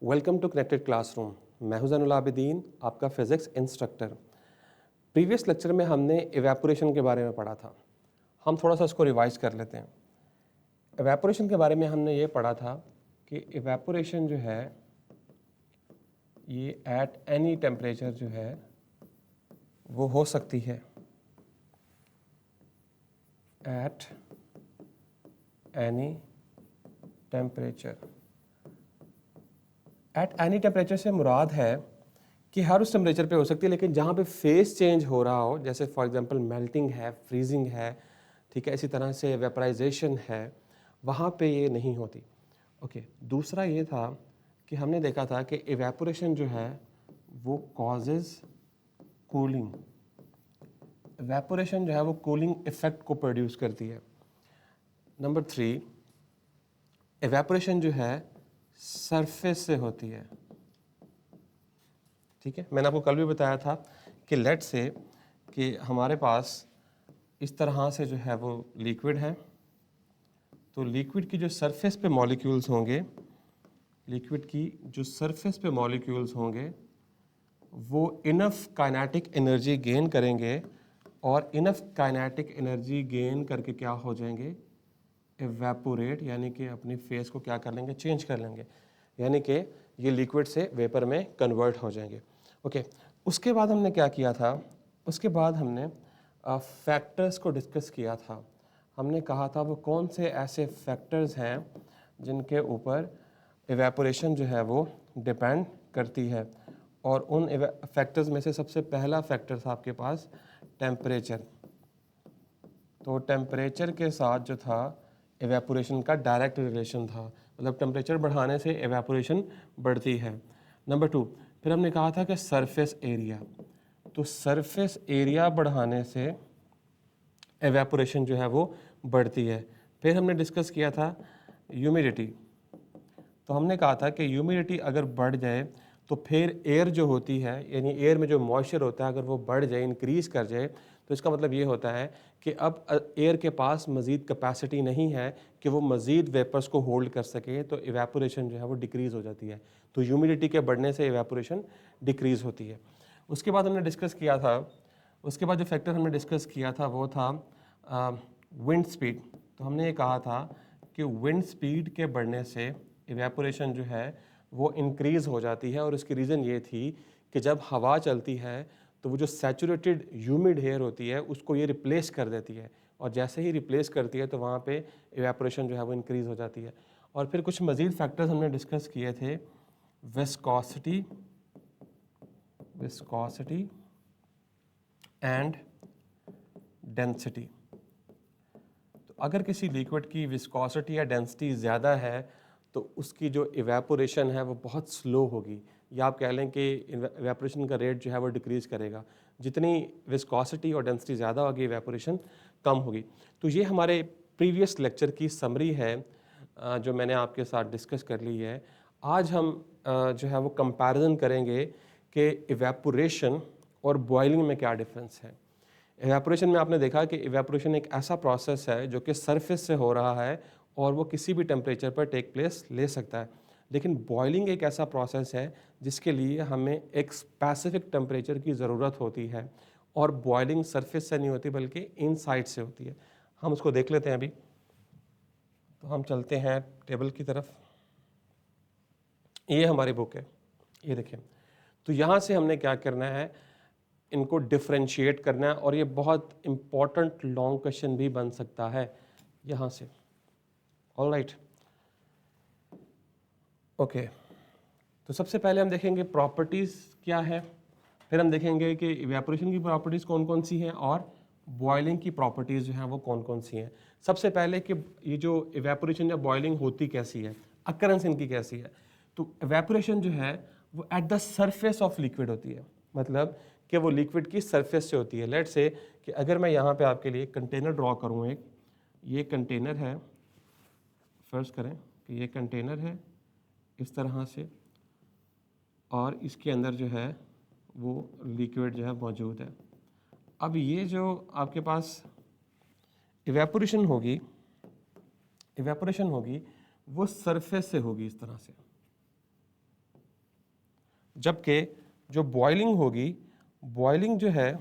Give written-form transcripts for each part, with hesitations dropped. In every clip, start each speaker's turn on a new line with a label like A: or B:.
A: Welcome to connected classroom. मैं हूं ज़ैनुल आबिदीन, आपका फिज़िक्स इंस्ट्रक्टर। प्रीवियस लेक्चर में हमने इवेपोरेशन के बारे में पढ़ा था। हम थोड़ा सा इसको रिवाइज कर लेते हैं। इवेपोरेशन के बारे में हमने ये पढ़ा था कि इवेपोरेशन जो है ये एट एनी टेम्परेचर जो है वो हो सकती है at any temperature. At any temperature से मुराद है कि हर उस टेम्परेचर पे हो सकती है, लेकिन जहाँ पे फेस चेंज हो रहा हो, जैसे फॉर एग्जांपल मेल्टिंग है, फ्रीजिंग है, ठीक है, इसी तरह से वेपराइजेशन है, वहाँ पे ये नहीं होती। ओके, दूसरा ये था कि हमने देखा था कि इवेपोरेशन जो है वो कॉजेज कूलिंग। इवेपोरेशन जो है वो कूलिंग इफेक्ट को प्रोड्यूस करती है। नंबर 3, इवेपोरेशन जो है सरफेस से होती है। ठीक है, मैंने आपको कल भी बताया था कि लेट से कि हमारे पास इस तरह से जो है वो लिक्विड है, तो लिक्विड की जो सरफेस पे मॉलिक्यूल्स होंगे, लिक्विड की जो सरफेस पे मॉलिक्यूल्स होंगे वो इनफ काइनेटिक एनर्जी गेन करेंगे, और इनफ काइनेटिक एनर्जी गेन करके क्या हो जाएंगे, इवेपोरेट, यानी कि अपनी फेस को क्या कर लेंगे, चेंज कर लेंगे, यानी कि ये लिक्विड से वेपर में कन्वर्ट हो जाएंगे। ओके, उसके बाद हमने क्या किया था, उसके बाद हमने फैक्टर्स को डिस्कस किया था। हमने कहा था वो कौन से ऐसे फैक्टर्स हैं जिनके ऊपर इवेपोरेशन जो है वो डिपेंड करती है, और उन फैक्टर्स में से सबसे पहला फैक्टर था आपके पास टेम्परेचर। तो टेम्परेचर के साथ जो था इवेपोरेशन का डायरेक्ट रिलेशन था, मतलब टेम्परेचर बढ़ाने से इवेपोरेशन बढ़ती है। नंबर 2, फिर हमने कहा था कि सरफेस एरिया, तो सरफेस एरिया बढ़ाने से इवेपोरेशन जो है वो बढ़ती है। फिर हमने डिस्कस किया था ह्यूमिडिटी, तो हमने कहा था कि ह्यूमिडिटी अगर बढ़ जाए तो फिर एयर जो होती है, यानी एयर में जो मॉइस्चर होता है, अगर वो बढ़ जाए, इंक्रीज़ कर जाए, तो इसका मतलब ये होता है कि अब एयर के पास मज़ीद कैपेसिटी नहीं है कि वो मज़ीद वेपर्स को होल्ड कर सके, तो इवेपोरेशन जो है वो डिक्रीज़ हो जाती है। तो ह्यूमिडिटी के बढ़ने से इवेपोरेशन डिक्रीज़ होती है। उसके बाद हमने डिस्कस किया था, उसके बाद जो फैक्टर हमने डिस्कस किया था वो था विंड स्पीड। तो हमने ये कहा था कि विंड स्पीड के बढ़ने से इवेपोरेशन जो है वो इंक्रीज़ हो जाती है, और उसकी रीज़न ये थी कि जब हवा चलती है तो वो जो सैचुरेटेड ह्यूमिड एयर होती है उसको ये रिप्लेस कर देती है, और जैसे ही रिप्लेस करती है तो वहाँ पे इवेपोरेशन जो है वो इंक्रीज़ हो जाती है। और फिर कुछ मज़ीद फैक्टर्स हमने डिस्कस किए थे, विस्कोसिटी, विस्कोसिटी एंड डेंसिटी। तो अगर किसी लिक्विड की विस्कोसिटी या डेंसिटी ज़्यादा है तो उसकी जो इवेपोरेशन है वो बहुत स्लो होगी, या आप कह लें कि इवेपोरेशन का रेट जो है वो डिक्रीज़ करेगा। जितनी विस्कोसिटी और डेंसिटी ज़्यादा होगी, इवेपोरेशन कम होगी। तो ये हमारे प्रीवियस लेक्चर की समरी है जो मैंने आपके साथ डिस्कस कर ली है। आज हम जो है वो कंपैरिजन करेंगे कि इवेपोरेशन और बॉइलिंग में क्या डिफरेंस है। इवेपोरेशन में आपने देखा कि इवेपोरेशन एक ऐसा प्रोसेस है जो कि सरफेस से हो रहा है और वो किसी भी टेम्परेचर पर टेक प्लेस ले सकता है, लेकिन बॉइलिंग एक ऐसा प्रोसेस है जिसके लिए हमें एक स्पेसिफिक टेम्परेचर की ज़रूरत होती है, और बॉइलिंग सरफेस से नहीं होती बल्कि इनसाइड से होती है। हम उसको देख लेते हैं अभी। तो हम चलते हैं टेबल की तरफ। ये हमारी बुक है, ये देखें। तो यहाँ से हमने क्या करना है, इनको डिफ्रेंशिएट करना है, और ये बहुत इंपॉर्टेंट लॉन्ग क्वेश्चन भी बन सकता है यहाँ से। Alright, okay. तो सबसे पहले हम देखेंगे प्रॉपर्टीज़ क्या है, फिर हम देखेंगे कि इवेपोरेशन की प्रॉपर्टीज़ कौन कौन सी हैं, और बॉइलिंग की प्रॉपर्टीज़ जो हैं वो कौन कौन सी हैं। सबसे पहले कि ये जो इवेपोरेशन या बॉइलिंग होती कैसी है, अकरेंस इनकी कैसी है। तो इवेपोरेशन जो है वो at the surface of liquid होती है, मतलब कि वो लिक्विड की सरफेस से होती है। लेट से कि अगर मैं यहाँ पे आपके लिए कंटेनर ड्रॉ करूँ, एक ये कंटेनर है, फर्ज करें कि ये कंटेनर है इस तरह से, और इसके अंदर जो है वो लिक्विड जो है मौजूद है। अब ये जो आपके पास इवेपोरेशन होगी, इवेपोरेशन होगी वो सरफेस से होगी इस तरह से, जबकि जो बॉइलिंग होगी, बॉइलिंग जो है,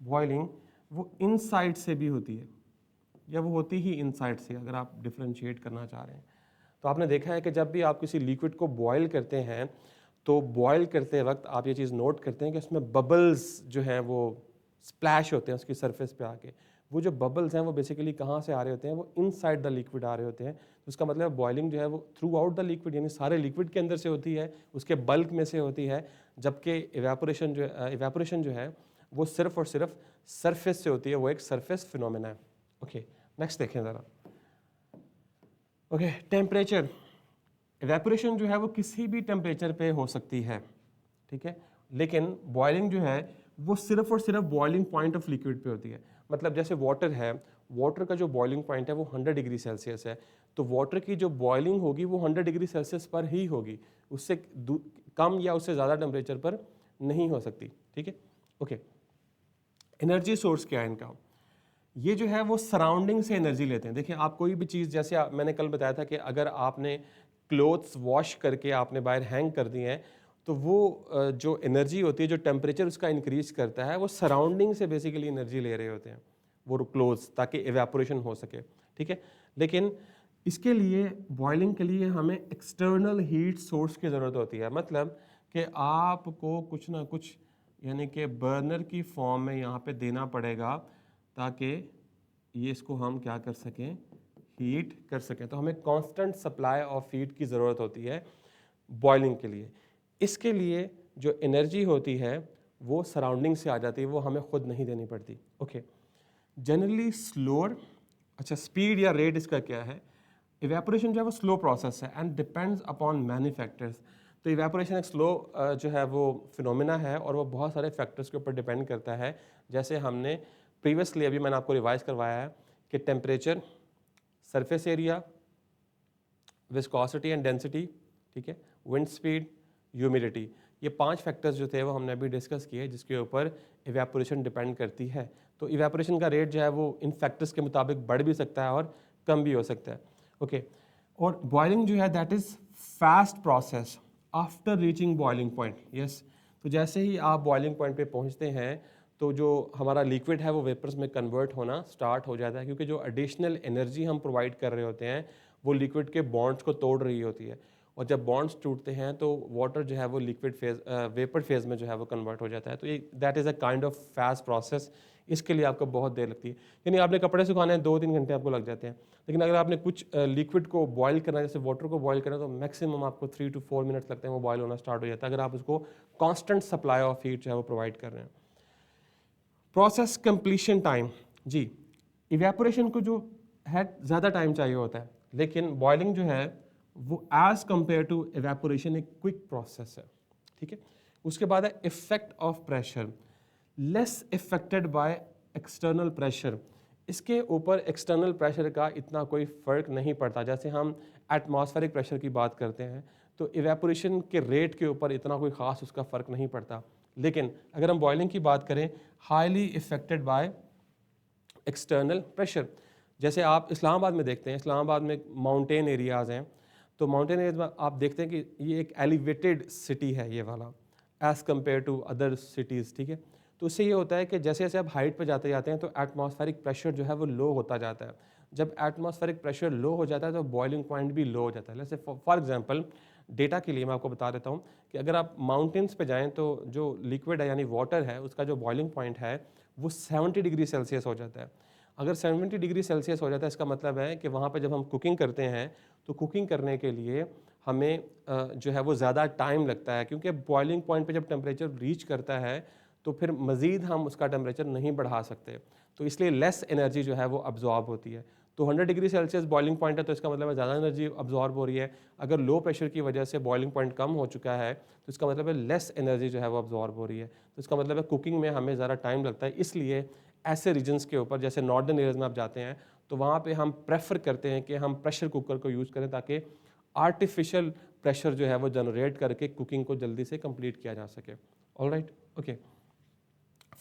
A: बॉइलिंग वो इनसाइड से भी होती है, या वो होती ही इनसाइड से, अगर आप डिफ्रेंशिएट करना चाह रहे हैं। तो आपने देखा है कि जब भी आप किसी लिक्विड को बॉयल करते हैं तो बॉयल करते वक्त आप ये चीज़ नोट करते हैं कि उसमें बबल्स जो हैं वो स्प्लैश होते हैं उसकी सरफेस पे आके। वो जो बबल्स हैं वो बेसिकली कहाँ से आ रहे होते हैं, वो इनसाइड द लिक्विड आ रहे होते हैं। तो उसका मतलब बॉइलिंग जो है वो थ्रू आउट द लिक्विड, यानी सारे लिक्विड के अंदर से होती है, उसके बल्क में से होती है, जबकि इवेपोरेशन जो है वो सिर्फ और सिर्फ सरफेस से होती है, वो एक सरफेस फिनोमेना है। ओके, नेक्स्ट देखें ज़रा। Okay, temperature. इवेपोरेशन जो है वो किसी भी टेम्परेचर पे हो सकती है, ठीक है, लेकिन बॉइलिंग जो है वो सिर्फ और सिर्फ बॉइलिंग पॉइंट ऑफ लिक्विड पे होती है। मतलब जैसे वाटर है, वाटर का जो बॉइलिंग पॉइंट है वो 100 डिग्री सेल्सियस है, तो वाटर की जो बॉइलिंग होगी वो 100 डिग्री सेल्सियस पर ही होगी, उससे कम या उससे ज़्यादा टेम्परेचर पर नहीं हो सकती, ठीक है। ओके, एनर्जी सोर्स क्या है इनका? ये जो है वो सराउंडिंग से एनर्जी लेते हैं। देखिए, आप कोई भी चीज़, जैसे मैंने कल बताया था कि अगर आपने क्लोथ्स वॉश करके आपने बाहर हैंग कर दिए हैं, तो वो जो एनर्जी होती है, जो टेम्परेचर उसका इंक्रीज करता है, वो सराउंडिंग से बेसिकली एनर्जी ले रहे होते हैं वो क्लोथ्स, ताकि एवेपोरेशन हो सके, ठीक है। लेकिन इसके लिए, बॉइलिंग के लिए हमें एक्सटर्नल हीट सोर्स की ज़रूरत होती है। मतलब कि आपको कुछ ना कुछ, यानी कि बर्नर की फॉर्म में यहाँ पे देना पड़ेगा, ताकि ये इसको हम क्या कर सकें, हीट कर सकें। तो हमें कांस्टेंट सप्लाई ऑफ हीट की ज़रूरत होती है बॉइलिंग के लिए। इसके लिए जो एनर्जी होती है वो सराउंडिंग से आ जाती है, वो हमें खुद नहीं देनी पड़ती। Okay, generally slower. अच्छा, स्पीड या रेट इसका क्या है? इवेपोरेशन जो है वो स्लो प्रोसेस है and depends upon many factors. तो इवेपोरेशन एक स्लो जो है वो फिनोमिना है, और वो बहुत सारे फैक्टर्स के ऊपर डिपेंड करता है। जैसे हमने प्रीवियसली, अभी मैंने आपको रिवाइज करवाया है कि temperature, surface area, viscosity and density, ठीक है, विंड स्पीड, ह्यूमिडिटी, ये 5 फैक्टर्स जो थे वो हमने अभी डिस्कस किए, जिसके ऊपर इवेपोरेशन डिपेंड करती है। तो इवेपोरेशन का रेट जो है वो इन फैक्टर्स के मुताबिक बढ़ भी सकता है और कम भी हो सकता है। ओके, और बॉइलिंग जो है that is fast process after reaching boiling point. Yes, तो जैसे ही आप बॉइलिंग पॉइंट पे पहुंचते हैं तो जो हमारा लिक्विड है वो वेपर्स में कन्वर्ट होना स्टार्ट हो जाता है, क्योंकि जो एडिशनल एनर्जी हम प्रोवाइड कर रहे होते हैं वो लिक्विड के बॉन्ड्स को तोड़ रही होती है, और जब बॉन्ड्स टूटते हैं तो वाटर जो है वो लिक्विड फेज, वेपर फेज में जो है वो कन्वर्ट हो जाता है। तो ये that is a kind of fast process. इसके लिए आपको बहुत देर लगती है, यानी आपने कपड़े सुखाने हैं 2-3 घंटे आपको लग जाते हैं, लेकिन अगर आपने कुछ लिक्विड को बॉयल करना है, जैसे वाटर को बॉयल करना है, तो मैक्सिमम आपको 3 to 4 मिनट्स लगते हैं, वो बॉयल होना स्टार्ट हो जाता है, अगर आप उसको कॉन्स्टेंट सप्लाई ऑफ हीट जो है वो प्रोवाइड कर रहे हैं। प्रोसेस कंप्लीशन टाइम, जी, इवेपोरेशन को जो है ज़्यादा टाइम चाहिए होता है, लेकिन बॉइलिंग जो है वो एज कंपेयर टू इवेपोरेशन एक क्विक प्रोसेस है, ठीक है। उसके बाद है effect of pressure, less affected by external pressure. इसके ऊपर एक्सटर्नल प्रेशर का इतना कोई फ़र्क नहीं पड़ता। जैसे हम एटमॉस्फेरिक प्रेशर की बात करते हैं तो इवेपोरेशन के रेट के ऊपर इतना कोई ख़ास उसका फ़र्क नहीं पड़ता, लेकिन अगर हम बॉइलिंग की बात करें, highly affected by external pressure. जैसे आप इस्लामाबाद में देखते हैं, इस्लामाबाद में माउंटेन एरियाज़ हैं, तो माउंटेन एरियाज में आप देखते हैं कि ये एक एलिवेटेड सिटी है ये वाला, as compared to other cities, ठीक है। तो उससे ये होता है कि जैसे जैसे आप हाइट पर जाते जाते हैं तो एटमॉस्फेरिक प्रेशर जो है वो लो होता जाता है। जब एटमॉस्फेरिक प्रेशर लो हो जाता है तो बॉइलिंग पॉइंट भी लो हो जाता है। जैसे फॉर एग्जांपल, डेटा के लिए मैं आपको बता देता हूँ कि अगर आप माउंटेन्स पे जाएं तो जो लिक्विड है यानी वाटर है, उसका जो बॉइलिंग पॉइंट है वो 70 डिग्री सेल्सियस हो जाता है। अगर 70 डिग्री सेल्सियस हो जाता है, इसका मतलब है कि वहाँ पे जब हम कुकिंग करते हैं तो कुकिंग करने के लिए हमें जो है वो ज़्यादा टाइम लगता है, क्योंकि बॉइलिंग पॉइंट पे जब टेम्परेचर रीच करता है तो फिर मज़ीद हम उसका टेम्परेचर नहीं बढ़ा सकते, तो इसलिए लेस एनर्जी जो है वो अब्जॉर्ब होती है। तो 100 डिग्री सेल्सियस बॉइलिंग पॉइंट है, तो इसका मतलब है ज़्यादा एनर्जी अब्जॉर्ब हो रही है। अगर लो प्रेशर की वजह से बॉइलिंग पॉइंट कम हो चुका है तो इसका मतलब है लेस एनर्जी जो है वो अब्जॉर्ब हो रही है, तो इसका मतलब है कुकिंग में हमें ज़्यादा टाइम लगता है। इसलिए ऐसे रीजन्स के ऊपर, जैसे नॉर्दर्न एरियाज में आप जाते हैं तो वहाँ पे हम प्रेफर करते हैं कि हम प्रेशर कुकर को यूज़ करें, ताकि आर्टिफिशियल प्रेशर जो है वो जनरेट करके कुकिंग को जल्दी से कंप्लीट किया जा सके। Alright, okay.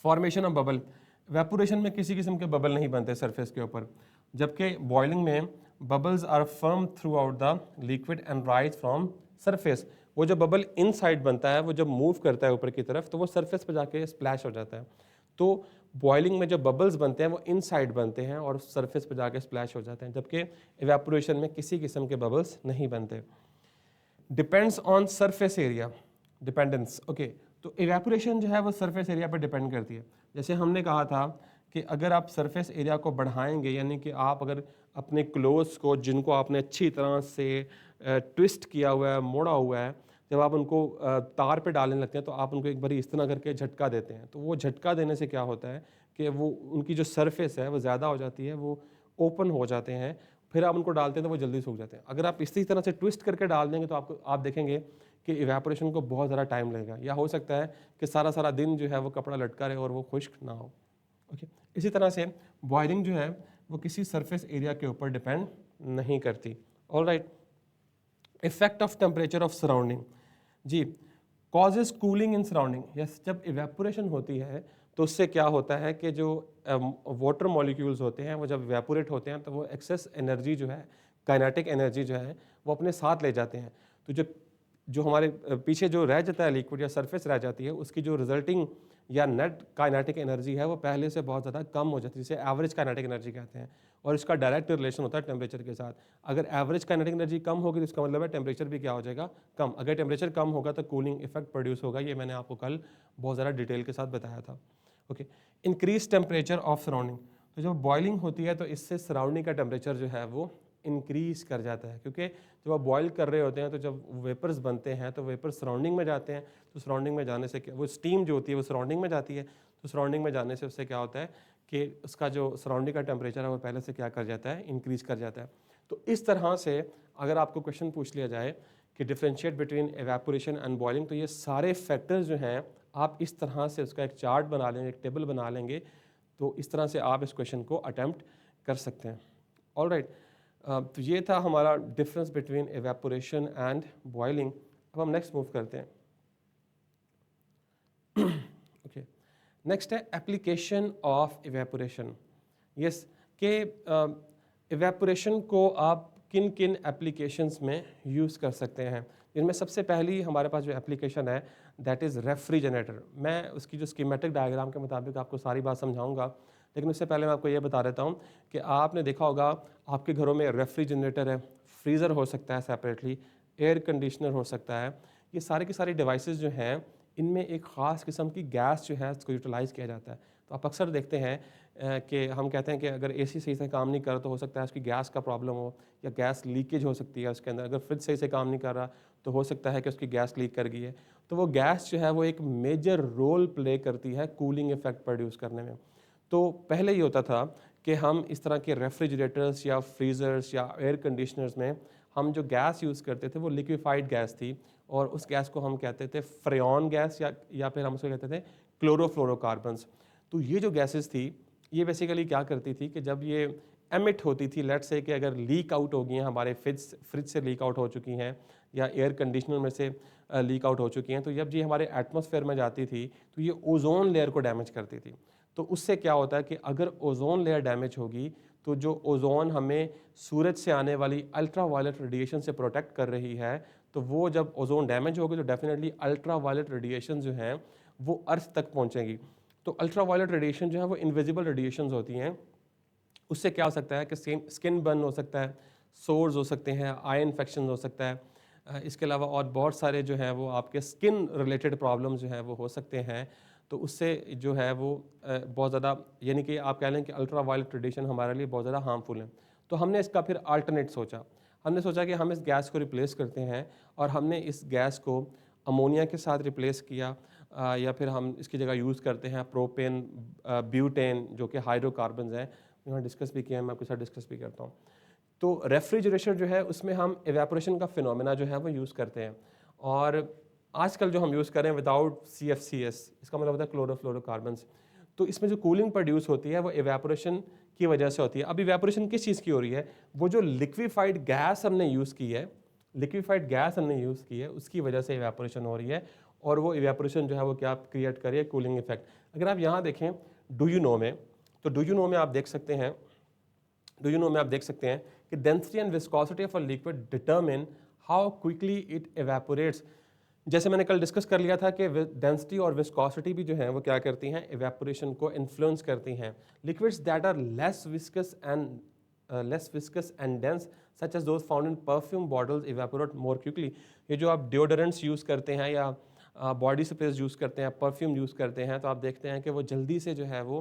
A: Formation of bubble, evaporation में किसी किस्म के बबल नहीं बनते सरफेस के ऊपर, जबकि बॉइलिंग में bubbles are form throughout the liquid and rise from surface. वो जो बबल इनसाइड बनता है वो जब मूव करता है ऊपर की तरफ तो वो सरफेस पे जाके स्प्लैश हो जाता है। तो बॉइलिंग में जो बबल्स बनते हैं वो इनसाइड बनते हैं और सरफेस पे जाके स्प्लैश हो जाते हैं, जबकि इवेपोरेशन में किसी किस्म के बबल्स नहीं बनते। Depends on surface area, dependence, okay. तो इवेपोरेशन जो है वो सरफेस एरिया पर डिपेंड करती है। जैसे हमने कहा था कि अगर आप सरफेस एरिया को बढ़ाएंगे, यानी कि आप अगर अपने क्लोथ्स को जिनको आपने अच्छी तरह से ट्विस्ट किया हुआ है, मोड़ा हुआ है, जब आप उनको तार पे डालने लगते हैं तो आप उनको एक बारी इस तरह करके झटका देते हैं, तो वो झटका देने से क्या होता है कि वो उनकी जो सरफेस है वो ज़्यादा हो जाती है, वो ओपन हो जाते हैं, फिर आप उनको डालते हैं तो वो जल्दी सूख जाते हैं। अगर आप इसी तरह से ट्विस्ट करके डाल देंगे तो आप देखेंगे कि इवेपोरेशन को बहुत ज़्यादा टाइम लगेगा, या हो सकता है कि सारा सारा दिन जो है वो कपड़ा लटका रहे और वो खुश्क ना हो। ओके, इसी तरह से बॉयलिंग जो है वो किसी सरफेस एरिया के ऊपर डिपेंड नहीं करती। Alright, effect of temperature of surrounding, जी, causes cooling in surrounding. Yes, जब इवेपोरेशन होती है तो उससे क्या होता है कि जो वाटर मॉलिक्यूल्स होते हैं वो जब इवेपोरेट होते हैं तो वो एक्सेस एनर्जी जो है, काइनेटिक एनर्जी जो है वो अपने साथ ले जाते हैं। तो जो जो हमारे पीछे जो रह जाता है लिक्विड या सरफेस रह जाती है, उसकी जो रिजल्टिंग या नेट काइनेटिक एनर्जी है वो पहले से बहुत ज़्यादा कम हो जाती है, जिसे एवरेज काइनेटिक एनर्जी कहते हैं। और इसका डायरेक्ट रिलेशन होता है टेम्परेचर के साथ। अगर एवरेज काइनेटिक एनर्जी कम होगी तो इसका मतलब है टेम्परेचर भी क्या हो जाएगा, कम। अगर टेम्परेचर कम होगा तो कूलिंग इफेक्ट प्रोड्यूस होगा, ये मैंने आपको कल बहुत ज़्यादा डिटेल के साथ बताया था। Okay, increase temperature of surrounding. तो जब बॉइलिंग होती है तो इससे सराउंडिंग का टेम्परेचर जो है वो इंक्रीज कर जाता है, क्योंकि जब आप बॉयल कर रहे होते हैं तो जब वेपर्स बनते हैं तो वेपर्स सराउंडिंग में जाते हैं, तो सराउंडिंग में जाने से क्या, वो स्टीम जो होती है वो सराउंडिंग में जाती है, तो सराउंडिंग में जाने से उससे क्या होता है कि उसका जो सराउंडिंग का टेम्परेचर है वो पहले से क्या कर जाता है, इंक्रीज कर जाता है। तो इस तरह से अगर आपको क्वेश्चन पूछ लिया जाए कि differentiate between evaporation and boiling, तो ये सारे फैक्टर्स जो हैं आप इस तरह से उसका एक चार्ट बना लेंगे, एक टेबल बना लेंगे, तो इस तरह से आप इस क्वेश्चन को अटैम्प्ट कर सकते हैं। ऑलराइट, तो ये था हमारा difference between evaporation and boiling. अब हम नेक्स्ट मूव करते हैं। ओके, नेक्स्ट है एप्लीकेशन ऑफ इवेपोरेशन। यस, के इवेपोरेशन को आप किन किन एप्लीकेशंस में यूज़ कर सकते हैं। इनमें सबसे पहली हमारे पास जो एप्लीकेशन है दैट इज़ रेफ्रिजरेटर। मैं उसकी जो स्कीमेटिक डायग्राम के मुताबिक आपको सारी बात समझाऊंगा, लेकिन उससे पहले मैं आपको ये बता देता हूँ कि आपने देखा होगा आपके घरों में रेफ्रिजरेटर है, फ्रीज़र हो सकता है सेपरेटली, एयर कंडीशनर हो सकता है। ये सारे की सारी डिवाइसेस जो हैं इनमें एक ख़ास किस्म की गैस जो है उसको यूटिलाइज़ किया जाता है। तो आप अक्सर देखते हैं कि हम कहते हैं कि अगर एसी सही से काम नहीं कर रहा तो हो सकता है उसकी गैस का प्रॉब्लम हो, या गैस लीकेज हो सकती है उसके अंदर। अगर फ्रिज सही से काम नहीं कर रहा तो हो सकता है कि उसकी गैस लीक कर गई है। तो वो गैस जो है वो एक मेजर रोल प्ले करती है कूलिंग इफेक्ट प्रोड्यूस करने में। तो पहले ये होता था कि हम इस तरह के रेफ्रिजरेटर्स या फ्रीज़र्स या एयर कंडीशनर्स में हम जो गैस यूज़ करते थे वो लिक्विफाइड गैस थी, और उस गैस को हम कहते थे फ्रेऑन गैस, या फिर हम उसको कहते थे क्लोरोफ्लोरोकार्बन्स। तो ये जो गैसेस थी ये बेसिकली क्या करती थी कि जब ये एमिट होती थी, लेट्स से कि अगर लीक आउट हो गई हैं, हमारे फ्रिज से लीक आउट हो चुकी हैं या एयर कंडीशनर में से लीक आउट हो चुकी हैं, तो जब ये हमारे एटमॉस्फेयर में जाती थी तो ये ओजोन लेयर को डैमेज करती थी। तो उससे क्या होता है कि अगर ओजोन लेयर डैमेज होगी तो जो ओजोन हमें सूरज से आने वाली अल्ट्रा वायलेट रेडिएशन से प्रोटेक्ट कर रही है, तो वो जब ओजोन डैमेज होगी तो डेफिनेटली अल्ट्रा वायलेट रेडिएशन जो हैं वो अर्थ तक पहुंचेंगी। तो अल्ट्रा वायलेट रेडिएशन जो है वो इनविजिबल रेडिएशंस होती हैं। उससे क्या हो सकता है कि स्किन बर्न हो सकता है, सोर्स हो सकते हैं, आई इन्फेक्शन हो सकता है। इसके अलावा और बहुत सारे जो है वो आपके स्किन रिलेटेड प्रॉब्लम जो है वो हो सकते हैं। तो उससे जो है वो बहुत ज़्यादा, यानी कि आप कह लें कि अल्ट्रा वायलेट रेडिएशन हमारे लिए बहुत ज़्यादा हार्मफुल है। तो हमने इसका फिर अल्टरनेट सोचा, हमने सोचा कि हम इस गैस को रिप्लेस करते हैं, और हमने इस गैस को अमोनिया के साथ रिप्लेस किया, या फिर हम इसकी जगह यूज़ करते हैं प्रोपेन, ब्यूटेन, जो कि हाइड्रोकार्बन्स हैं। यहाँ डिस्कस भी किया है, मैं आपके साथ डिस्कस भी करता हूँ। तो रेफ्रिजरेशन जो है उसमें हम एवेपोरेशन का फिनोमेना जो है वो यूज़ करते हैं, और आजकल जो हम यूज़ कर रहे हैं विदाउट CFCS, इसका मतलब होता है क्लोरोफ्लोरोकार्बन्स। तो इसमें जो कूलिंग प्रोड्यूस होती है वो एवेपोरेशन की वजह से होती है। अब एवेपोरेशन किस चीज़ की हो रही है, वो जो लिक्विफाइड गैस हमने यूज़ की है, उसकी वजह से एवेपोरेशन हो रही है, और वो एवेपोरेशन जो है वो क्या क्रिएट कर रही है, कूलिंग इफेक्ट। अगर आप यहाँ देखें डू यू नो में, तो डू यू नो में आप देख सकते हैं कि density and viscosity of a liquid determine how quickly it evaporates. जैसे मैंने कल डिस्कस कर लिया था कि डेंसिटी और विस्कोसिटी भी जो है वो क्या करती हैं, इवेपोरेशन को इन्फ्लुएंस करती हैं। Liquids that are less viscous and dense such as those found in perfume bottles evaporate more quickly. ये जो आप डिओडोरेंट्स यूज़ करते हैं या बॉडी स्प्रेस यूज़ करते हैं, परफ्यूम यूज़ करते हैं, तो आप देखते हैं कि वो जल्दी से जो है वो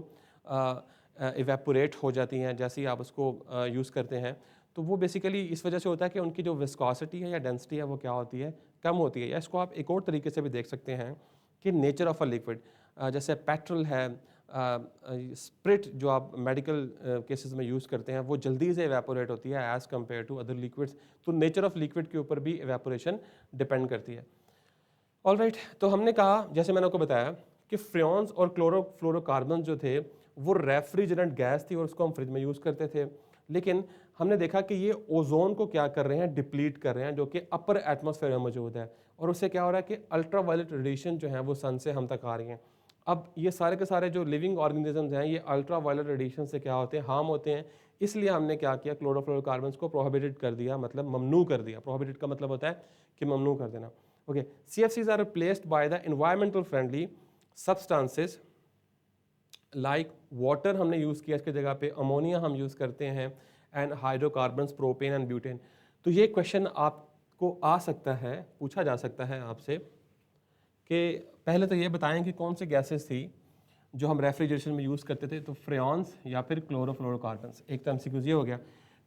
A: इवेपोरेट हो जाती हैं जैसे ही आप उसको यूज़ करते हैं। तो वो बेसिकली इस वजह से होता है कि उनकी जो विस्कोसिटी है या डेंसिटी है वो क्या होती है, कम होती है। या इसको आप एक और तरीके से भी देख सकते हैं कि नेचर ऑफ अ लिक्विड, जैसे पेट्रोल है, स्प्रिट जो आप मेडिकल केसेस में यूज़ करते हैं, वो जल्दी से इवेपोरेट होती है as compared to other liquids. तो नेचर ऑफ लिक्विड के ऊपर भी इवेपोरेशन डिपेंड करती है। ऑलराइट, तो हमने कहा, जैसे मैंने आपको बताया कि फ्रेऑन्स और क्लोरोफ्लोरोकार्बन जो थे वो रेफ्रिजरेंट गैस थी और उसको हम फ्रिज में यूज़ करते थे। लेकिन हमने देखा कि ये ओजोन को क्या कर रहे हैं, डिप्लीट कर रहे हैं, जो कि अपर एटमॉस्फेयर में मौजूद है। और उससे क्या हो रहा है कि अल्ट्रा वायलेट रेडिएशन जो है वो सन से हम तक आ रही हैं। अब ये सारे के सारे जो लिविंग ऑर्गेनिजम्स हैं ये अल्ट्रा वायलेट रेडिएशन से क्या होते हैं, हार्म होते हैं। इसलिए हमने क्या किया, क्लोरोफ्लोरोकार्बन्स को प्रोहिबिटेड कर दिया, मतलब ममनू कर दिया। प्रोहिबिटेड का मतलब होता है कि ममनू कर देना। Okay, CFCs are replaced by the environmental friendly substances like water हमने यूज़ किया, इसकी जगह पे अमोनिया हम यूज़ करते हैं, and hydrocarbons, propane and butane. तो ये क्वेश्चन आपको आ सकता है, पूछा जा सकता है आपसे कि पहले तो ये बताएं कि कौन सी गैसेस थी जो हम रेफ्रिजरेशन में यूज़ करते थे, तो फ्रेऑन्स या फिर क्लोरोफ्लोरोकार्बन्स। एक तो MCQ ये हो गया।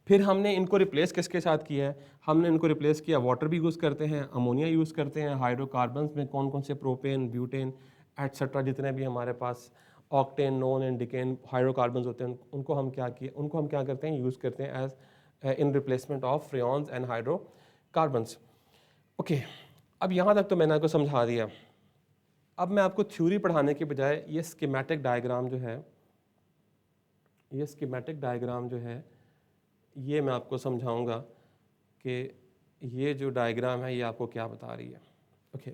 A: फिर हमने इनको रिप्लेस किसके साथ किया है, हमने इनको रिप्लेस किया, वाटर भी यूज़ करते हैं, अमोनिया यूज़ करते हैं, हाइड्रोकार्बन्स में कौन कौन से, प्रोपेन, ब्यूटेन एटसेट्रा, जितने भी हमारे पास ऑक्टेन, नॉन एंड डिकेन हाइड्रोकार्बन्स होते हैं, उनको हम क्या करते हैं, यूज़ करते हैं as in replacement of freons and hydrocarbons. Okay, अब यहाँ तक तो मैंने आपको समझा दिया। अब मैं आपको थ्योरी पढ़ाने के बजाय ये स्कीमेटिक डायग्राम जो है ये मैं आपको समझाऊंगा कि ये जो डायग्राम है ये आपको क्या बता रही है। ओके,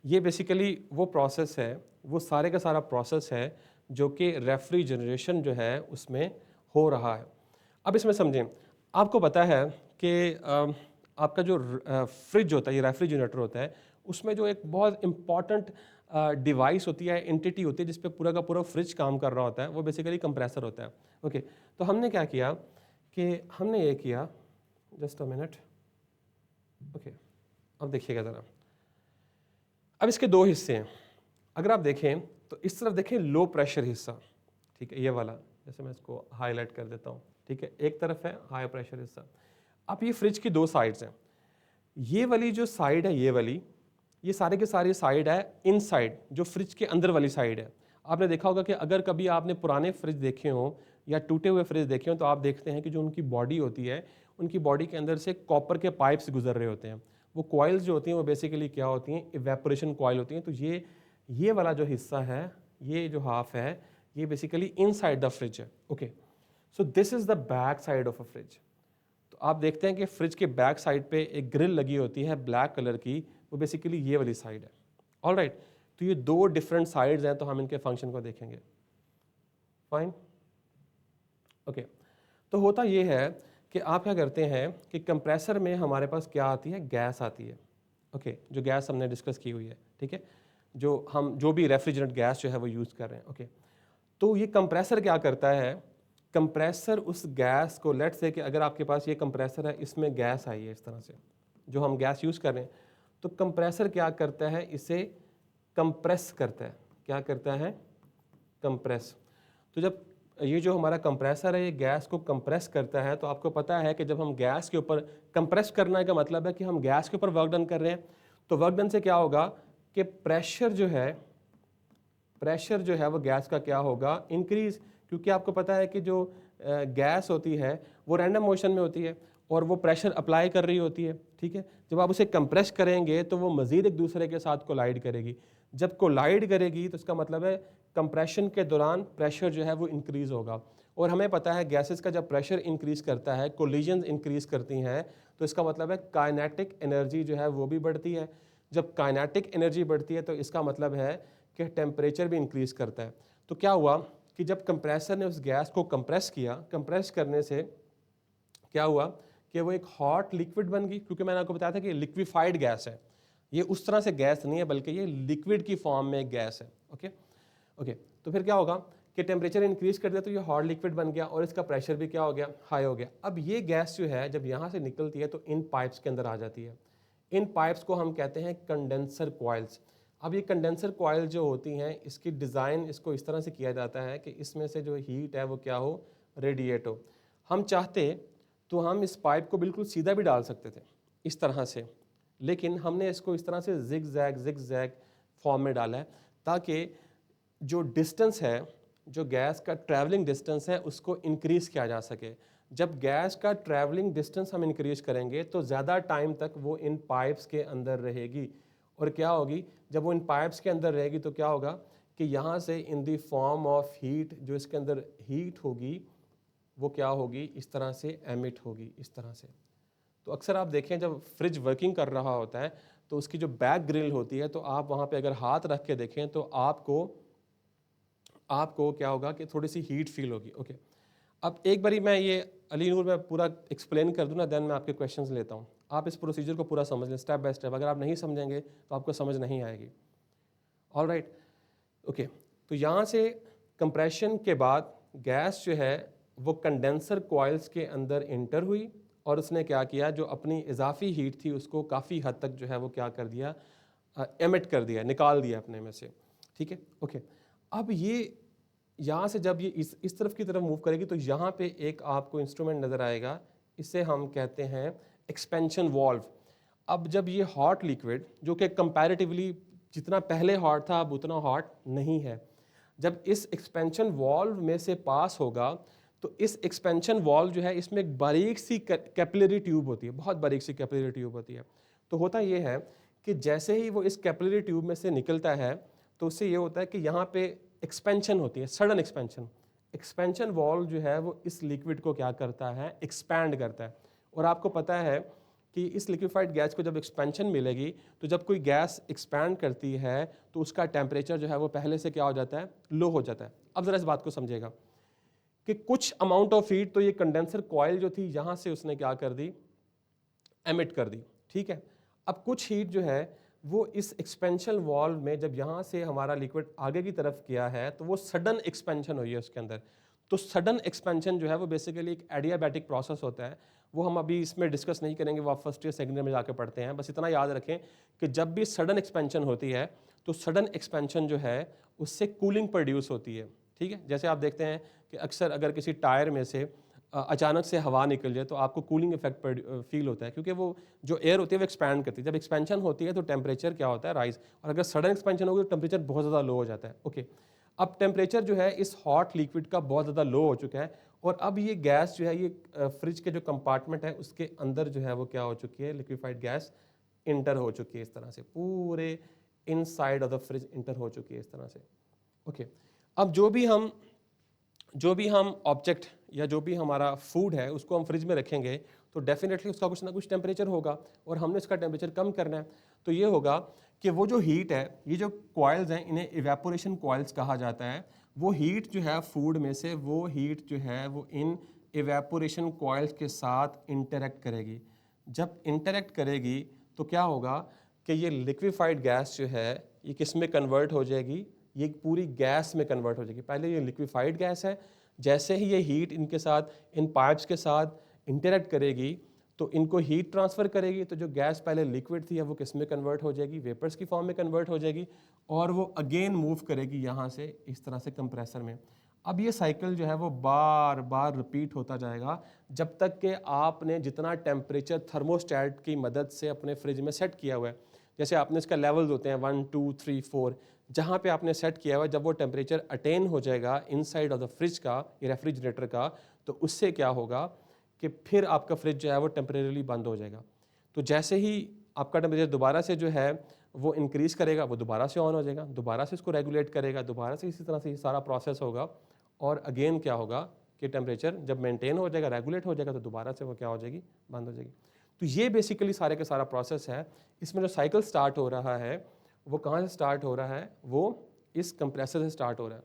A: ये बेसिकली वो प्रोसेस है, वो सारे का सारा प्रोसेस है जो कि रेफ्रिजरेशन जो है उसमें हो रहा है। अब इसमें समझें, आपको पता है कि आपका जो फ्रिज होता है, ये रेफ्रिजरेटर होता है, उसमें जो एक बहुत इंपॉर्टेंट डिवाइस होती है, एंटिटी होती है, जिस पे पूरा का पूरा फ्रिज काम कर रहा होता है, वो बेसिकली कंप्रेसर होता है। ओके, तो हमने क्या किया कि हमने ये किया, जस्ट अ मिनट। ओके, अब देखिएगा ज़रा। अब इसके दो हिस्से हैं। अगर आप देखें तो इस तरफ देखें लो प्रेशर हिस्सा, ठीक है, ये वाला, जैसे मैं इसको हाईलाइट कर देता हूँ, ठीक है, एक तरफ है हाई प्रेशर हिस्सा। अब ये फ्रिज की दो साइड्स हैं। ये वाली जो साइड है, ये वाली, ये सारे के सारे साइड है इनसाइड, जो फ्रिज के अंदर वाली साइड है। आपने देखा होगा कि अगर कभी आपने पुराने फ्रिज देखे हों या टूटे हुए फ्रिज देखे हों, तो आप देखते हैं कि जो उनकी बॉडी होती है, उनकी बॉडी के अंदर से कॉपर के पाइप्स गुजर रहे होते हैं। वो कॉइल्स जो होती हैं वो बेसिकली क्या होती हैं, इवेपोरेशन कॉइल होती हैं। तो ये वाला जो हिस्सा है, ये जो हाफ है, ये बेसिकली इनसाइड द फ्रिज है। Okay, so this is the back side of a fridge. तो आप देखते हैं कि फ्रिज के बैक साइड पे एक ग्रिल लगी होती है ब्लैक कलर की, वो बेसिकली ये वाली साइड है। ऑलराइट, तो ये दो डिफरेंट साइड्स हैं, तो हम इनके फंक्शन को देखेंगे। फाइन, ओके, तो होता ये है कि आप क्या करते हैं कि कंप्रेसर में हमारे पास क्या आती है, गैस आती है। ओके, जो गैस हमने डिस्कस की हुई है, ठीक है, जो भी रेफ्रिजरेंट गैस जो है वो यूज़ कर रहे हैं। ओके, तो ये कंप्रेसर क्या करता है, कंप्रेसर उस गैस को, लेट्स से कि अगर आपके पास ये कंप्रेसर है, इसमें गैस आई है इस तरह से, जो हम गैस यूज़ कर रहे हैं, तो कंप्रेसर क्या करता है, इसे कंप्रेस करता है। क्या करता है, कंप्रेस। तो जब ये जो हमारा कंप्रेसर है ये गैस को कंप्रेस करता है, तो आपको पता है कि जब हम गैस के ऊपर, कंप्रेस करने का मतलब है कि हम गैस के ऊपर वर्क डन कर रहे हैं, तो वर्क डन से क्या होगा कि प्रेशर जो है वो गैस का क्या होगा, इंक्रीज। क्योंकि आपको पता है कि जो गैस होती है वो रैंडम मोशन में होती है और वो प्रेशर अप्लाई कर रही होती है, ठीक है। जब आप उसे कंप्रेस करेंगे तो वो मज़ीद एक दूसरे के साथ कोलाइड करेगी। जब कोलाइड करेगी तो इसका मतलब है कंप्रेशन के दौरान प्रेशर जो है वो इंक्रीज़ होगा। और हमें पता है गैसेस का जब प्रेशर इंक्रीज़ करता है, कोलिजन इंक्रीज़ करती हैं, तो इसका मतलब है काइनेटिक एनर्जी जो है वो भी बढ़ती है। जब काइनेटिक एनर्जी बढ़ती है तो इसका मतलब है कि टेम्परेचर भी इंक्रीज़ करता है। तो क्या हुआ कि जब कंप्रेसर ने उस गैस को कंप्रेस किया, कंप्रेस करने से क्या हुआ कि वो एक हॉट लिक्विड बन गई, क्योंकि मैंने आपको बताया था कि लिक्विफाइड गैस है। ये उस तरह से गैस नहीं है, बल्कि ये लिक्विड की फॉर्म में एक गैस है। ओके, तो फिर क्या होगा कि टेम्परेचर इंक्रीज कर दिया तो ये हॉट लिक्विड बन गया और इसका प्रेशर भी क्या हो गया, हाई हो गया। अब ये गैस जो है जब यहाँ से निकलती है तो इन पाइप्स के अंदर आ जाती है। इन पाइप्स को हम कहते हैं कंडेंसर कॉइल्स। अब ये कंडेंसर कॉइल जो होती हैं, इसकी डिज़ाइन इसको इस तरह से किया जाता है कि इसमें से जो हीट है वो क्या हो, रेडिएट हो। हम चाहते तो हम इस पाइप को बिल्कुल सीधा भी डाल सकते थे इस तरह से, लेकिन हमने इसको इस तरह से जिग जैग फॉर्म में डाला है ताकि जो डिस्टेंस है, जो गैस का ट्रैवलिंग डिस्टेंस है, उसको इंक्रीज़ किया जा सके। जब गैस का ट्रैवलिंग डिस्टेंस हम इंक्रीज करेंगे तो ज़्यादा टाइम तक वो इन पाइप्स के अंदर रहेगी। और क्या होगी, जब वो इन पाइप्स के अंदर रहेगी तो क्या होगा कि यहाँ से in the form of heat, जो इसके अंदर हीट होगी वो क्या होगी, इस तरह से एमिट होगी, इस तरह से। तो अक्सर आप देखें जब फ्रिज वर्किंग कर रहा होता है तो उसकी जो बैक ग्रिल होती है, तो आप वहाँ पे अगर हाथ रख के देखें तो आपको क्या होगा कि थोड़ी सी हीट फील होगी। ओके, अब एक बारी मैं ये अली नूर में पूरा एक्सप्लेन कर दूँ ना, देन मैं आपके क्वेश्चंस लेता हूँ। आप इस प्रोसीजर को पूरा समझ लें स्टेप बाय स्टेप। अगर आप नहीं समझेंगे तो आपको समझ नहीं आएगी। All right, okay. तो यहाँ से कंप्रेशन के बाद गैस जो है वो कंडेंसर कॉइल्स के अंदर इंटर हुई और उसने क्या किया, जो अपनी इजाफी हीट थी उसको काफ़ी हद तक जो है वो क्या कर दिया, एमिट कर दिया, निकाल दिया अपने में से। ठीक है, ओके। अब ये यहाँ से जब ये इस तरफ की तरफ मूव करेगी तो यहाँ पे एक आपको इंस्ट्रूमेंट नज़र आएगा, इसे हम कहते हैं एक्सपेंशन वॉल्व। अब जब ये हॉट लिक्विड, जो कि कंपैरेटिवली जितना पहले हॉट था अब उतना हॉट नहीं है, जब इस एक्सपेंशन वॉल्व में से पास होगा तो इस एक्सपेंशन वॉल्व जो है इसमें एक बारीक सी कैपिलरी ट्यूब होती है, बहुत बारीक सी कैपिलरी ट्यूब होती है। तो होता ये है कि जैसे ही वो इस कैपिलरी ट्यूब में से निकलता है तो उससे ये होता है कि यहाँ पे एक्सपेंशन होती है, सडन एक्सपेंशन। एक्सपेंशन वॉल्व जो है वो इस लिक्विड को क्या करता है, एक्सपैंड करता है। और आपको पता है कि इस लिक्विफाइड गैस को जब एक्सपेंशन मिलेगी तो जब कोई गैस एक्सपैंड करती है तो उसका टेम्परेचर जो है वो पहले से क्या हो जाता है, लो हो जाता है। अब ज़रा इस बात को समझिएगा कि कुछ अमाउंट ऑफ हीट तो ये कंडेंसर कॉइल जो थी यहाँ से उसने क्या कर दी, एमिट कर दी। ठीक है, अब कुछ हीट जो है वो इस एक्सपेंशन वॉल्व में जब यहाँ से हमारा लिक्विड आगे की तरफ किया है तो वो सडन एक्सपेंशन हुई है उसके अंदर। तो सडन एक्सपेंशन जो है वो बेसिकली एक एडियाबैटिक प्रोसेस होता है, वो हम अभी इसमें डिस्कस नहीं करेंगे, वो आप फर्स्ट ईयर सेकेंड ईयर में जाकर पढ़ते हैं। बस इतना याद रखें कि जब भी सडन एक्सपेंशन होती है तो सडन एक्सपेंशन जो है उससे कूलिंग प्रोड्यूस होती है। ठीक है, जैसे आप देखते हैं कि अक्सर अगर किसी टायर में से अचानक से हवा निकल जाए तो आपको कूलिंग इफेक्ट फील होता है, क्योंकि वो जो एयर होती है वो एक्सपैंड करती है। जब एक्सपेंशन होती है तो टेम्परेचर क्या होता है, राइज, और अगर सडन एक्सपेंशन होगी तो टेम्परेचर बहुत ज़्यादा लो हो जाता है। ओके, अब टेम्परेचर जो है इस हॉट लिक्विड का बहुत ज़्यादा लो हो चुका है और अब ये गैस जो है ये फ्रिज के जो कंपार्टमेंट है उसके अंदर जो है वो क्या हो चुकी है, लिक्विफाइड गैस इंटर हो चुकी है इस तरह से, पूरे inside of the fridge inter हो चुकी है इस तरह से। ओके, अब जो भी हम ऑब्जेक्ट या जो भी हमारा फूड है उसको हम फ्रिज में रखेंगे तो डेफिनेटली उसका कुछ ना कुछ टेम्परेचर होगा और हमने इसका टेम्परेचर कम करना है। तो ये होगा कि वो जो हीट है, ये जो कॉइल्स हैं इन्हें इवेपोरेशन कॉइल्स कहा जाता है। वो हीट जो है फूड में से, वो हीट जो है वो इन इवेपोरेशन कॉइल्स के साथ इंटरेक्ट करेगी। जब इंटरेक्ट करेगी तो क्या होगा कि ये लिक्विफाइड गैस जो है ये किस में कन्वर्ट हो जाएगी, ये पूरी गैस में कन्वर्ट हो जाएगी। पहले ये लिक्विफाइड गैस है, जैसे ही ये हीट इनके साथ, इन पाइप्स के साथ इंटरेक्ट करेगी तो इनको हीट ट्रांसफ़र करेगी, तो जो गैस पहले लिक्विड थी अब वो किस में कन्वर्ट हो जाएगी, वेपर्स की फॉर्म में कन्वर्ट हो जाएगी और वो अगेन मूव करेगी यहाँ से इस तरह से कंप्रेसर में। अब ये साइकिल जो है वो बार बार रिपीट होता जाएगा जब तक कि आपने जितना टेम्परेचर थर्मोस्टेट की मदद से अपने फ्रिज में सेट किया हुआ है। जैसे आपने इसका लेवल्स होते हैं 1 2 3 4, जहाँ पे आपने सेट किया हुआ है, जब वो टेम्परेचर अटेन हो जाएगा इनसाइड ऑफ द फ्रिज का या रेफ्रिजरेटर का, तो उससे क्या होगा कि फिर आपका फ्रिज जो है वो टेम्परेरीली बंद हो जाएगा। तो जैसे ही आपका टेम्परेचर दोबारा से जो है वो इंक्रीज करेगा, वो दोबारा से ऑन हो जाएगा, दोबारा से इसको रेगुलेट करेगा, दोबारा से इसी तरह से ये सारा प्रोसेस होगा और अगेन क्या होगा कि टेम्परेचर जब मेंटेन हो जाएगा, रेगुलेट हो जाएगा, तो दोबारा से वो क्या हो जाएगी, बंद हो जाएगी। तो ये बेसिकली सारे का सारा प्रोसेस है। इसमें जो साइकिल स्टार्ट हो रहा है वो कहाँ से स्टार्ट हो रहा है, वो इस कंप्रेसर से स्टार्ट हो रहा है।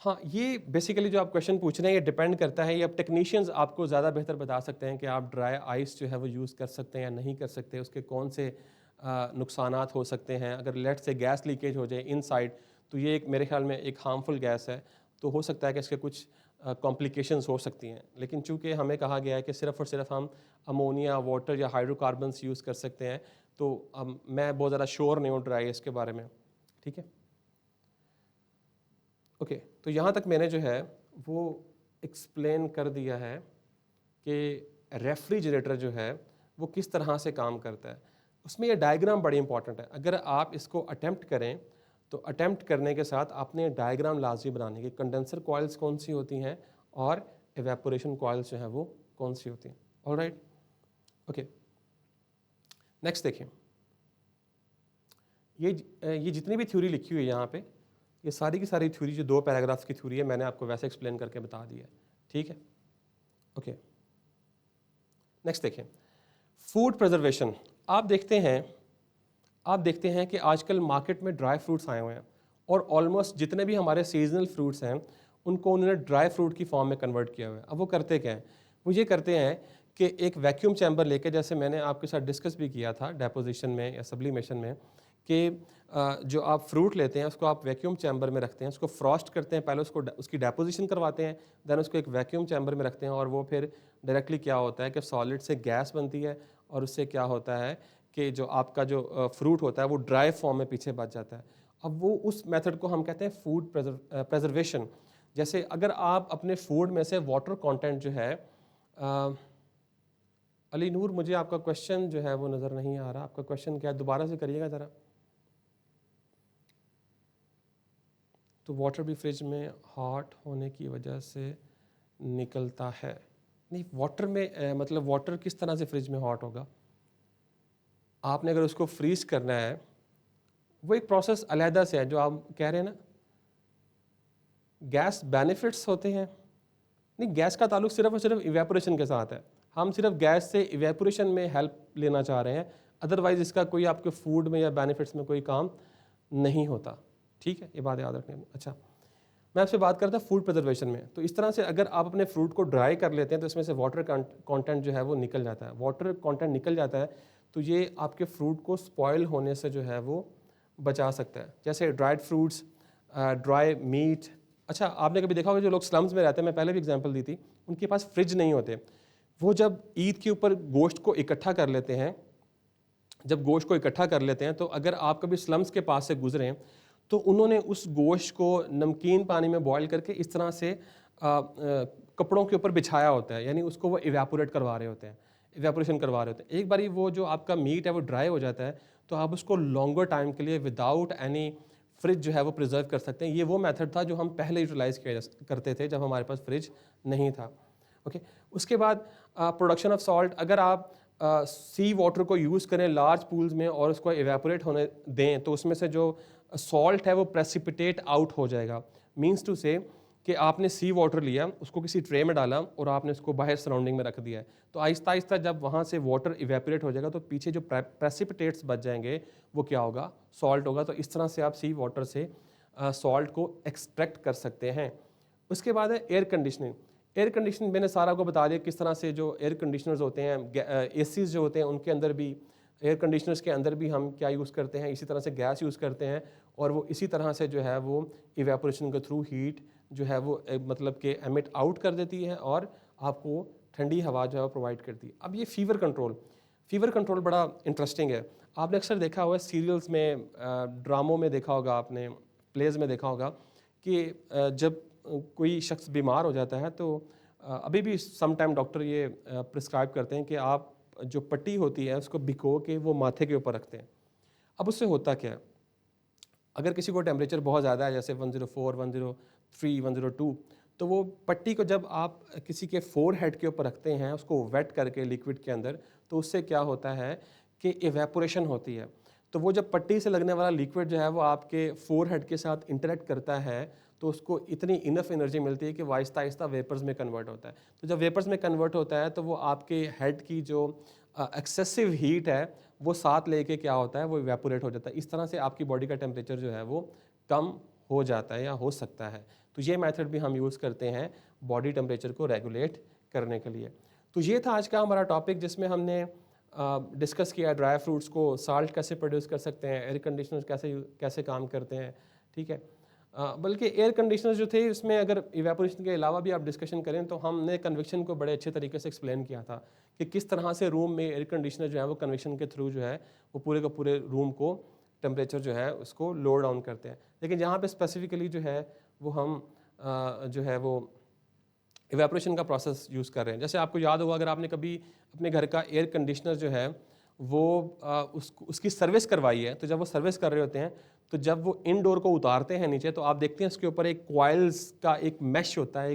A: हाँ, ये बेसिकली जो आप क्वेश्चन पूछ रहे हैं ये डिपेंड करता है, ये अब टेक्नीशियंस आपको ज़्यादा बेहतर बता सकते हैं कि आप ड्राई आइस जो है वो यूज़ कर सकते हैं या नहीं कर सकते, उसके कौन से नुकसानात हो सकते हैं। अगर लेट से गैस लीकेज हो जाए इनसाइड, तो ये एक मेरे ख्याल में एक हार्मफुल गैस है, तो हो सकता है कि इसके कुछ कॉम्प्लिकेशंस हो सकती हैं। लेकिन चूंकि हमें कहा गया है कि सिर्फ़ और सिर्फ हम अमोनिया, वाटर या हाइड्रोकार्बन्स यूज़ कर सकते हैं, तो मैं बहुत ज़्यादा श्योर नहीं हूँ ड्राई आइस के बारे में। ठीक है, ओके तो यहाँ तक मैंने जो है वो एक्सप्लेन कर दिया है कि रेफ्रिजरेटर जो है वो किस तरह से काम करता है। उसमें ये डायग्राम बड़ी इंपॉर्टेंट है, अगर आप इसको अटेम्प्ट करें तो अटेम्प्ट करने के साथ आपने डायग्राम लाजमी बनाने की, कंडेंसर कॉइल्स कौन सी होती हैं और एवेपोरेशन कॉइल्स जो हैं वो कौन सी होती हैं। ऑलराइट, ओके नेक्स्ट देखिए, ये जितनी भी थ्योरी लिखी हुई है यहाँ पे, ये सारी की सारी थ्योरी जो 2 पैराग्राफ्स की थ्योरी है मैंने आपको वैसे एक्सप्लेन करके बता दी है। ठीक है, ओके नेक्स्ट देखें, फूड प्रिजर्वेशन। आप देखते हैं कि आजकल मार्केट में ड्राई फ्रूट्स आए हुए हैं और ऑलमोस्ट जितने भी हमारे सीजनल फ्रूट्स हैं उनको उन्होंने ड्राई फ्रूट की फॉर्म में कन्वर्ट किया हुआ है। अब वो करते क्या हैं, वो ये करते हैं कि एक वैक्यूम चैम्बर लेके, जैसे मैंने आपके साथ डिस्कस भी किया था डेपोजिशन में या सब्लिमेशन में, कि जो आप फ्रूट लेते हैं उसको आप वैक्यूम चैम्बर में रखते हैं, उसको फ्रॉस्ट करते हैं, पहले उसकी डेपोजिशन करवाते हैं, देन उसको एक वैक्यूम चैम्बर में रखते हैं और वो फिर डायरेक्टली क्या होता है कि सॉलिड से गैस बनती है और उससे क्या होता है कि जो आपका जो फ्रूट होता है वो ड्राई फॉर्म में पीछे बच जाता है। अब वो उस मेथड को हम कहते हैं फूड प्रेजर्वेशन। जैसे अगर आप अपने फूड में से वाटर कंटेंट जो है, अली नूर मुझे आपका क्वेश्चन जो है वो नज़र नहीं आ रहा, आपका क्वेश्चन क्या है, दोबारा से करिएगा ज़रा। तो वाटर भी फ्रिज में हॉट होने की वजह से निकलता है। नहीं, वाटर में मतलब वाटर किस तरह से फ्रिज में हॉट होगा, आपने अगर उसको फ्रीज करना है वो एक प्रोसेस अलहदा से है जो आप कह रहे हैं ना। गैस बेनिफिट्स होते हैं, नहीं गैस का ताल्लुक सिर्फ और सिर्फ इवेपोरेशन के साथ है, हम सिर्फ गैस से इवेपोरेशन में हेल्प लेना चाह रहे हैं, अदरवाइज इसका कोई आपके फूड में या बेनिफिट्स में कोई काम नहीं होता। ठीक है, ये बात याद रखनी है। अच्छा, मैं आपसे बात करता फूड प्रिजर्वेशन में, तो इस तरह से अगर आप अपने फ्रूट को ड्राई कर लेते हैं तो इसमें से वाटर कंटेंट जो है वो निकल जाता है। वाटर कंटेंट निकल जाता है तो ये आपके फ्रूट को स्पॉइल होने से जो है वो बचा सकता है। जैसे ड्राइड फ्रूट्स, ड्राई मीट। अच्छा, आपने कभी देखा होगा जो लोग स्लम्स में रहते हैं, मैं पहले भी एग्जांपल दी थी, उनके पास फ्रिज नहीं होते, वो जब ईद के ऊपर गोश्त को इकट्ठा कर लेते हैं, जब गोश्त को इकट्ठा कर लेते हैं तो अगर आप कभी स्लम्स के पास से गुजरें तो उन्होंने उस गोश्त को नमकीन पानी में बॉईल करके इस तरह से कपड़ों के ऊपर बिछाया होता है, यानी उसको वो इवेपोरेट करवा रहे होते हैं, इवेपोरेशन करवा रहे होते हैं। एक बारी वो जो आपका मीट है वो ड्राई हो जाता है तो आप उसको लॉन्गर टाइम के लिए विदाउट एनी फ्रिज जो है वो प्रिजर्व कर सकते हैं। ये वो मेथड था जो हम पहले यूटिलाइज़ करते थे जब हमारे पास फ्रिज नहीं था। ओके, उसके बाद प्रोडक्शन ऑफ सॉल्ट, अगर आप सी वाटर को यूज़ करें लार्ज पूल्स में और उसको इवेपोरेट होने दें तो उसमें से जो सॉल्ट है वो प्रेसिपिटेट आउट हो जाएगा। मीन्स टू से कि आपने सी वाटर लिया, उसको किसी ट्रे में डाला और आपने उसको बाहर सराउंडिंग में रख दिया है, तो आहिस्ता आहिस्ता जब वहाँ से वाटर इवेपोरेट हो जाएगा तो पीछे जो प्रेसिपिटेट्स बच जाएंगे वो क्या होगा, सॉल्ट होगा। तो इस तरह से आप सी वाटर से सॉल्ट को एक्सट्रैक्ट कर सकते हैं। उसके बाद है एयर कंडीशनिंग। एयर कंडीशनिंग मैंने सारा को बता दिया किस तरह से जो एयर कंडीशनर्स होते हैं, एसीज जो होते हैं उनके अंदर भी, एयर कंडीशनर्स के अंदर भी हम क्या यूज़ करते हैं, इसी तरह से गैस यूज़ करते हैं और वो इसी तरह से जो है वो इवेपोरेशन के थ्रू हीट जो है वो मतलब कि एमिट आउट कर देती है और आपको ठंडी हवा जो है वो प्रोवाइड करती है। अब ये फीवर कंट्रोल बड़ा इंटरेस्टिंग है। आपने अक्सर देखा होगा सीरियल्स में, ड्रामों में देखा होगा, आपने प्लेज में देखा होगा कि जब कोई शख्स बीमार हो जाता है तो अभी भी सम टाइम डॉक्टर ये प्रिस्क्राइब करते हैं कि आप जो पट्टी होती है उसको भिगो के वो माथे के ऊपर रखते हैं। अब उससे होता क्या है, अगर किसी को टेम्परेचर बहुत ज़्यादा है जैसे 104, 103, 102, तो वो पट्टी को जब आप किसी के फोर हेड के ऊपर रखते हैं उसको वेट करके लिक्विड के अंदर, तो उससे क्या होता है कि इवेपोरेशन होती है। तो वो जब पट्टी से लगने वाला लिक्विड जो है वो आपके फोर हेड के साथ इंटरेक्ट करता है तो उसको इतनी इनफ एनर्जी मिलती है कि वो आहिस्ता आहिस्ता वेपर्स में कन्वर्ट होता है। तो जब वेपर्स में कन्वर्ट होता है तो वो आपके हेड की जो एक्सेसिव हीट है वो साथ लेके क्या होता है वो इवेपोरेट हो जाता है। इस तरह से आपकी बॉडी का टेम्परेचर जो है वो कम हो जाता है या हो सकता है। तो ये मेथड भी हम यूज़ करते हैं बॉडी टेम्परेचर को रेगुलेट करने के लिए। तो ये था आज का हमारा टॉपिक, जिसमें हमने डिस्कस किया ड्राई फ्रूट्स को साल्ट कैसे प्रोड्यूस कर सकते हैं, एयर कंडीशनर्स कैसे काम करते हैं, ठीक है। बल्कि एयर कंडीशनर जो थे उसमें अगर इवेपोरेशन के अलावा भी आप डिस्कशन करें तो हमने कन्वेक्शन को बड़े अच्छे तरीके से एक्सप्लेन किया था कि किस तरह से रूम में एयर कंडीशनर जो है वो कन्वेक्शन के थ्रू जो है वो पूरे का पूरे रूम को टेम्परेचर जो है उसको लो डाउन करते हैं। लेकिन यहाँ पे स्पेसिफिकली जो है वो हम जो है वो इवेपोरेशन का प्रोसेस यूज़ कर रहे हैं। जैसे आपको याद होगा, अगर आपने कभी अपने घर का एयर कंडीशनर जो है वो उसकी सर्विस करवाई है, तो जब वो सर्विस कर रहे होते हैं तो जब वो इनडोर को उतारते हैं नीचे, तो आप देखते हैं उसके ऊपर एक कॉइल्स का एक मैश होता है,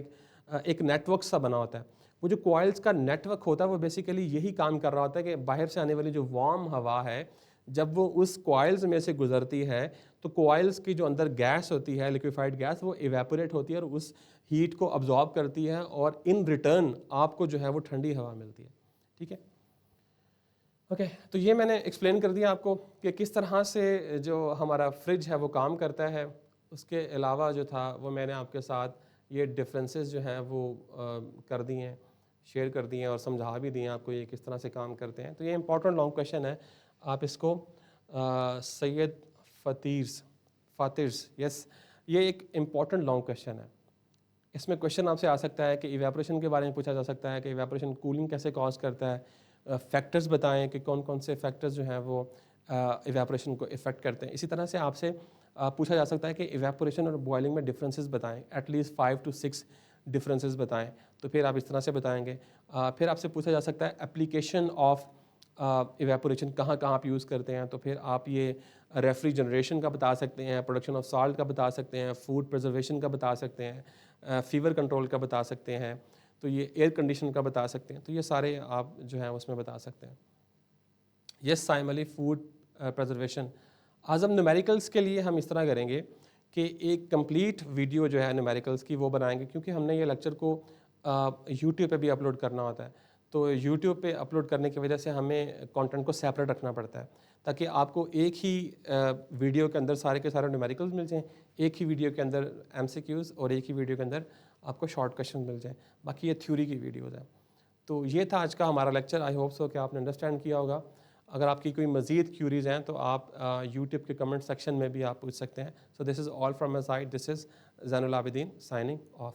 A: एक नेटवर्क सा बना होता है। वो जो कॉइल्स का नेटवर्क होता है वो बेसिकली यही काम कर रहा होता है कि बाहर से आने वाली जो वार्म हवा है जब वो उस कॉइल्स में से गुजरती है तो कॉइल्स की जो अंदर गैस होती है, लिक्विफाइड गैस, वो इवेपोरेट होती है और उस हीट को अब्जॉर्ब करती है और इन रिटर्न आपको जो है वो ठंडी हवा मिलती है। ठीक है, ओके। तो ये मैंने एक्सप्लेन कर दिया आपको कि किस तरह से जो हमारा फ्रिज है वो काम करता है। उसके अलावा जो था वो मैंने आपके साथ ये डिफरेंसेस जो हैं वो कर दिए हैं, शेयर कर दिए हैं और समझा भी दिए हैं आपको ये किस तरह से काम करते हैं। तो ये इंपॉर्टेंट लॉन्ग क्वेश्चन है, आप इसको सैयद फातिर्स यस, ये एक इम्पॉर्टेंट लॉन्ग क्वेश्चन है। इसमें क्वेश्चन आपसे आ सकता है कि इवेपोरेशन के बारे में पूछा जा सकता है कि इवेपोरेशन कूलिंग कैसे कॉज करता है, फैक्टर्स बताएं कि कौन कौन से फैक्टर्स जो हैं वो इवेपोरेशन को इफ़ेक्ट करते हैं। इसी तरह से आपसे पूछा जा सकता है कि इवेपोरेशन और बॉइलिंग में डिफरेंसेस बताएं, एटलीस्ट 5 to 6 डिफरेंसेस बताएं, तो फिर आप इस तरह से बताएंगे। फिर आपसे पूछा जा सकता है एप्लीकेशन ऑफ इवेपोरेशन कहाँ कहाँ आप यूज़ करते हैं, तो फिर आप ये रेफ्रिजरेशन का बता सकते हैं, प्रोडक्शन ऑफ साल्ट का बता सकते हैं, फूड प्रिजर्वेशन का बता सकते हैं, फीवर कंट्रोल का बता सकते हैं, तो ये एयर कंडीशन का बता सकते हैं। तो ये सारे आप जो है उसमें बता सकते हैं। Yes Saim Ali, food preservation. आज हम न्यूमेरिकल्स के लिए हम इस तरह करेंगे कि एक कंप्लीट वीडियो जो है न्यूमेरिकल्स की वो बनाएंगे, क्योंकि हमने ये लेक्चर को यूट्यूब पे भी अपलोड करना होता है। तो यूट्यूब पे अपलोड करने की वजह से हमें कंटेंट को सेपरेट रखना पड़ता है ताकि आपको एक ही वीडियो के अंदर सारे के सारे न्यूमेरिकल्स मिल जाएं, एक ही वीडियो के अंदर एमसीक्यूज़ और एक ही वीडियो के अंदर आपको शॉर्ट क्वेश्चन मिल जाए। बाकी ये थ्योरी की वीडियोज़ हैं। तो ये था आज का हमारा लेक्चर। आई होप सो कि आपने अंडरस्टैंड किया होगा। अगर आपकी कोई मज़ीद क्यूरीज़ हैं तो आप यूट्यूब के कमेंट सेक्शन में भी आप पूछ सकते हैं। So this is all from my side. This is Zainul Abidin signing off.